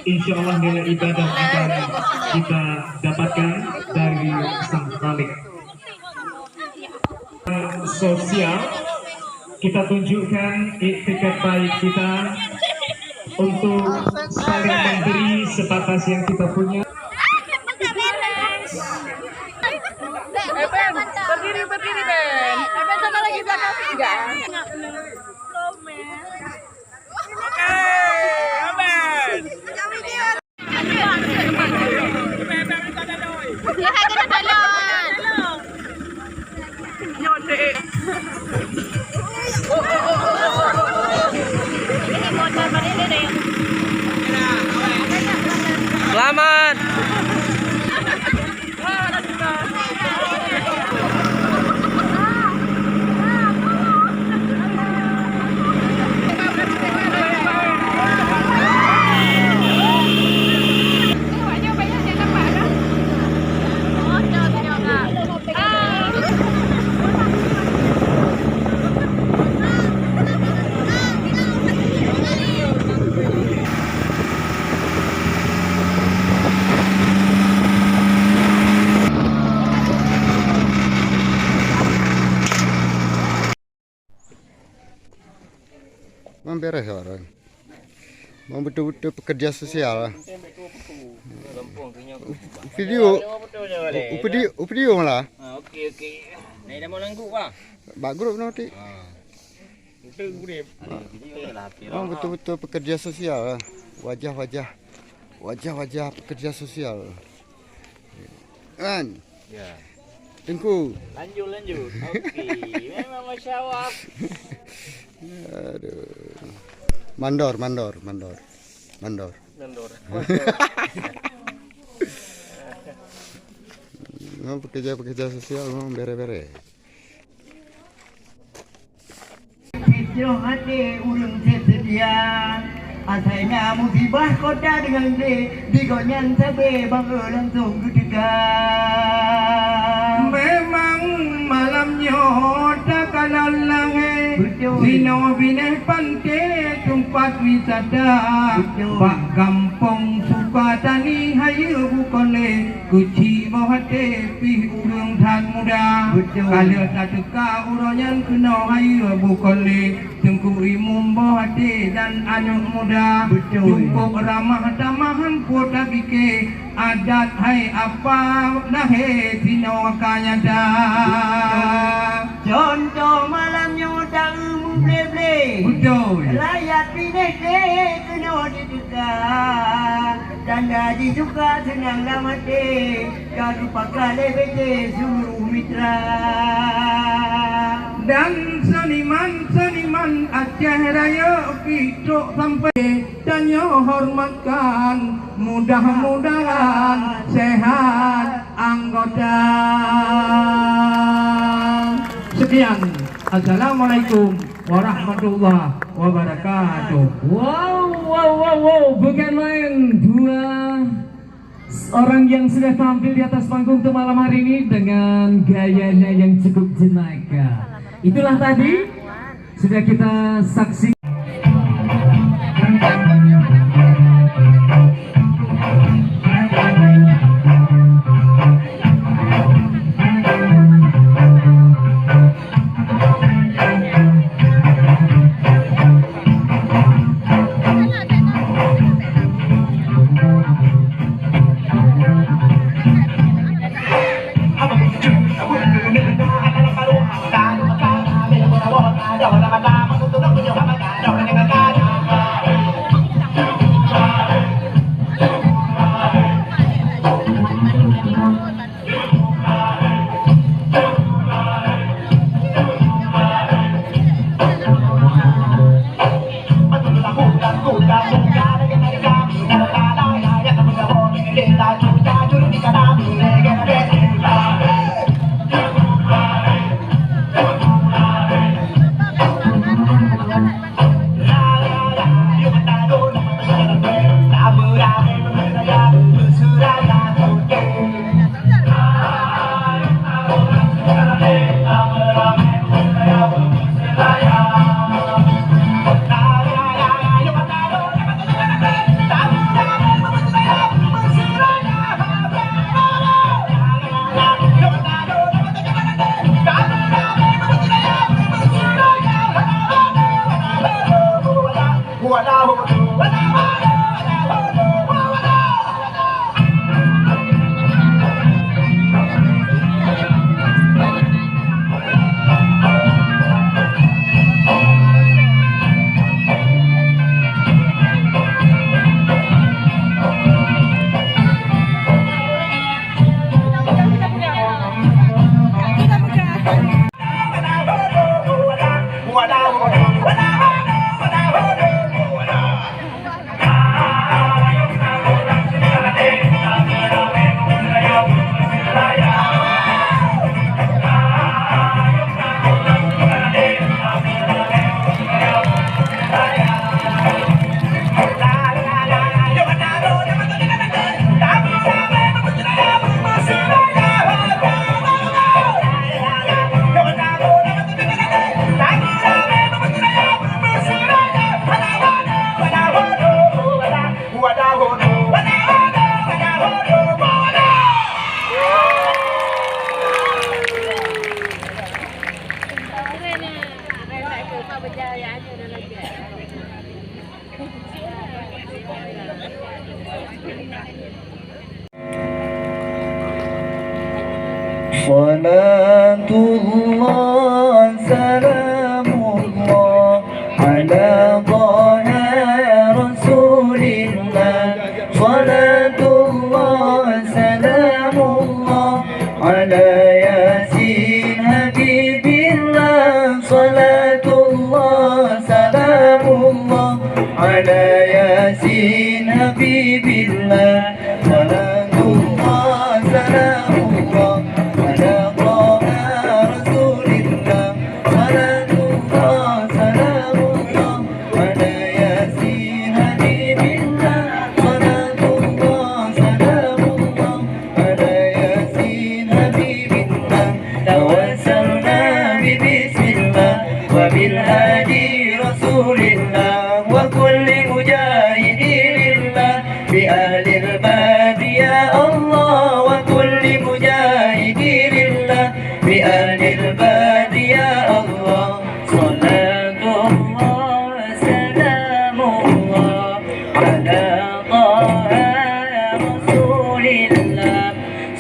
insya Allah nilai ibadah akan kita dapatkan dari Sang Khalik. Sosial, kita tunjukkan etikat baik kita untuk saling memberi sebatas yang kita punya. Berdiri Ben. Ben sama lagi belakang enggak? Selamat. Beres orang. Mau betul-betul pekerja sosial. Video malah. Okey. Ni dah mau nanggu bah. Bagus nanti. Mau betul-betul pekerja sosial. Wajah pekerja sosial. Kan? Ya. Tengku. Lanjut. Okey. Memang masya-Allah. Aduh. Mandor. Memang pekerja sosial memang bere-bere. Hijrah hati urung sedia. Asalnya musibah kota dengan digonyan sabe bang langsung kedegan. Memang malamnya tak kalah langit. Sino bineh pantai tempat wisata. Pak kampung Sukatani hayu bukole kuci mohate pi urung tan muda. Kalau satu ka uronyan kena hayu bukole tengku imum mohate dan anyuk muda. Cukup ramah tamahan kota bike adat hai apa nahe sino kanyada. Contoh malamnya tak ble-ble. Betul. Layat pineh kena didekat. Tanda disuka senang lamate. Kadu pakale bete suruh mitra. Dan seniman Aceh Raya Pitruk sampai tanya hormatkan. Mudah-mudahan sehat anggota. Sekian. Assalamualaikum warahmatullahi wabarakatuh. Wow, bukan main. Dua orang yang sudah tampil di atas panggung untuk malam hari ini dengan gayanya yang cukup jenaka. Itulah tadi sudah kita saksikan. Hãy subscribe cho kênh Ghiền Mì Gõ để không bỏ lỡ những video hấp dẫn. Salatullah salamullah ala dhaha rasulillah. Salatullah salamullah ala yasin habibillah. Salatullah salamullah ala yasin habibillah. Salatullah salamullah ala dhaha rasulillah. Salatullah salamullah ala yasin habibillah. Salatullah salamullah ala yasin habibillah. Tawassalna bi bismillah wa bil hadi rasulillah wa kulli mujahidin lillah bi ahlil badi ya Allah wa kulli mujahidin lillah bi ahlil badi ya Allah. Salatullah salamullah ala dhaha rasulillah.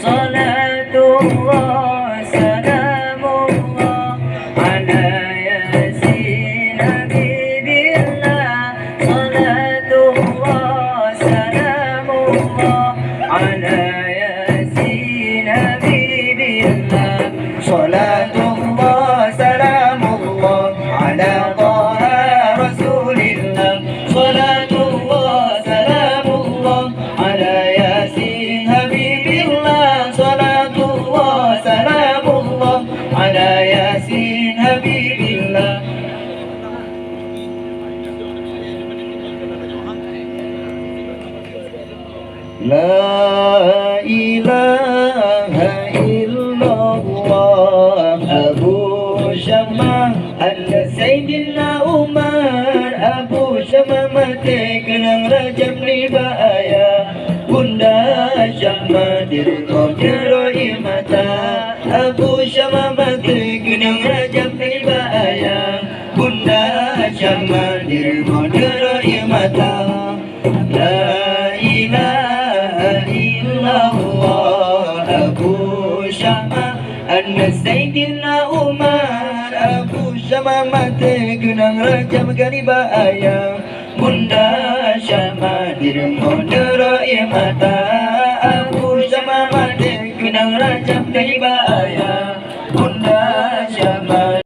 Salatullah salamullah ala yasin habibillah. Salatullah salamullah ala yasin habibillah. Salatullah salamullah ala dhaha rasulillah. Salatullah salamullah ala yasin habibillah. Salatullah salamullah ala yasin habibillah. La ilaha illallah. Abu Syamah Al-Sayyidina Umar. Abu Syamah mati kenang rajab liba ayah. Bunda Syamah dirko jeroi mata. Abu Syamah mati kenang rajab liba ayah. Bunda Syamah dirko jeroi mata. La ilaha illallah. Abu Syamah An-Sayyidina Umar. Abu Syamah mati genang rajab gariba ayam. Bunda Syamah dirko derai mata. Abu Syamah mati genang rajab gariba ayam. Bunda Syamah.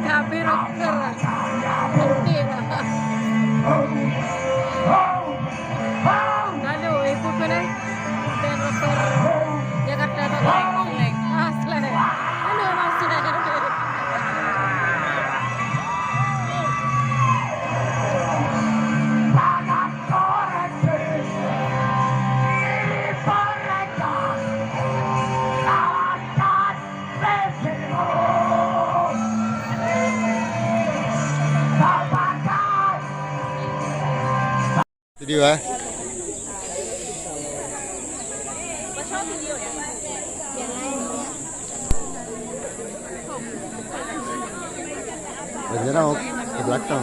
Cabe rocker. Lalu ikut mana? Dan rocker Jakarta Tolek. Asli. Lalu masuk dah. Video ah. Jangan ke belakang.